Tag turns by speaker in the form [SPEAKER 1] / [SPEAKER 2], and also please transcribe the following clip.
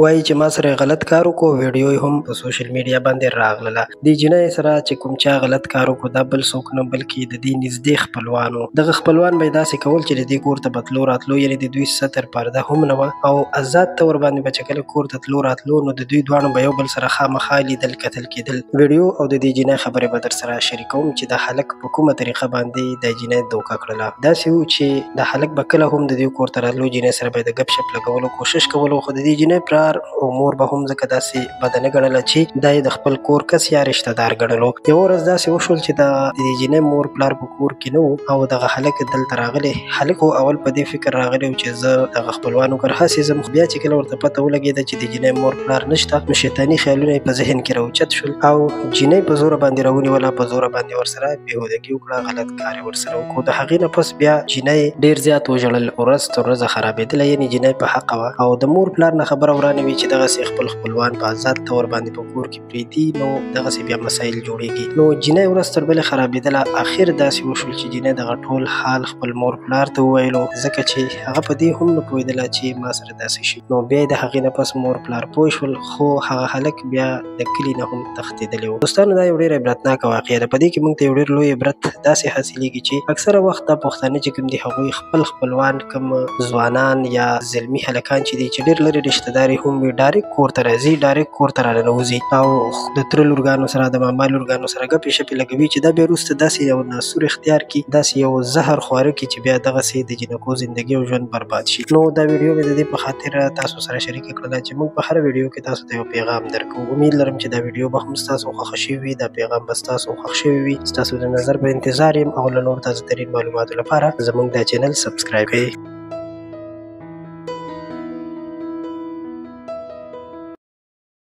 [SPEAKER 1] وایي چې ما سره غلط کار وکړو، ویډیو یې هم په سوشل میډیا باندې راغله. دې جینۍ سره چې کوم چا غلط کار وکړو دا بل څوک نه بلکې د دې نږدې خپلوان وو. دغه خپلوان به یې داسې کول چې د دې کور ته به تلو راتلو، یعنې د دوی ستر پرده هم نه وه او آزاد طور باندې به چې کله کور ته تلو راتلو نو د دوی دواړو به یو بل سره خامخا لیدل کتل کېدل. ویډیو او د دې جینۍ خبرې به در سره شریکوم چې دا هلک په کومه طریقه باندې د جینۍ دوکه کړله. داسې و چې د هلک به کله هم د دې کور ته راتلو، جینۍ سره به یې د ګپ شپ لګولو کوشش کولو، خو د دې جینۍ پلار او مور به هم ځکه داسې بده نه ګڼله چې دا یې د خپل کور کس یا رشته دار ګڼلو. یوه ورځ داسې وشول چې د دې جینۍ مور پلار په کور کې نه و او دغه هلک دلته راغلی. هلک خو اول په دې فکر راغلی و چې زه دغه خپلوانو کره هسې ځم، خو بیا چې کله ورته پته ولګېده چې د جینۍ مور پلار نشته نو شیطاني خیالونه یې په ذهن کې راوچت شول او جینۍ په زوره باندې راونیوله، په زوره باندې ورسره بېهودګي وکړه، غلط کار یې ورسره وکړو. د هغې نه پس بیا جینۍ ډېر زیات وژړل، ورځ تر ورځه خرابېدله، یعنې جینۍ په حقه وه او د مور پلار نه خبره ورانه وي چې دغسې خپل خپلوان په آزاد طور باندې په کور کې پرېږدي، نو دغسې بیا مسایل جوړېږي. نو جینۍ ورځ تر بلې خرابېدله. اخر داسې وشول چې جینۍ دغه ټول حال خپل مور پلار ته وویلو، ځکه چې هغه په دې هم نه پوهېدله چې ما سره داسې شي. نو بیا یې د هغې نه پس مور پلار پوه شول، خو هغه هلک بیا د کلي نه هم تښتېدلی و. دوستانو دا یو ډېره عبرتناکه واقعه ده. په دې کې موږ ته یو ډېر لوی عبرت داسې حاصلېږي چې اکثره وخت دا پښتانه چې کوم دي هغوی خپل خپلوان کوم ځوانان یا زلمي هلکان چې دي چې ډېر لرې رشته دار یې هم وي، ډایرکټ کور ته راځي، ډایرکټ کور ته راننوځي او د تره لورګانو سره د ماما لورګانو سره ګپې شپې لګوي چې دا بیا وروسته داسې یو ناسور اختیار کړي، داسې یو زهر خواره کړي چې بیا دغسې د جینکو زندګي او ژوند برباد شي. نو دا ویډیو مې د دې په خاطر تاسو سره شریکه کړله چې موږ په هر ویډیو کې تاسو ته یو پیغام درکوو. امید لرم چې دا ویډیو به هم ستاسو خوښه شوي وي، دا پیغام به ستاسو خوښ شوي وي. ستاسو د نظر په انتظار یم او له نور تازه ترین معلوماتو لپاره زموږ دا چینل سبسکرایب کړئ.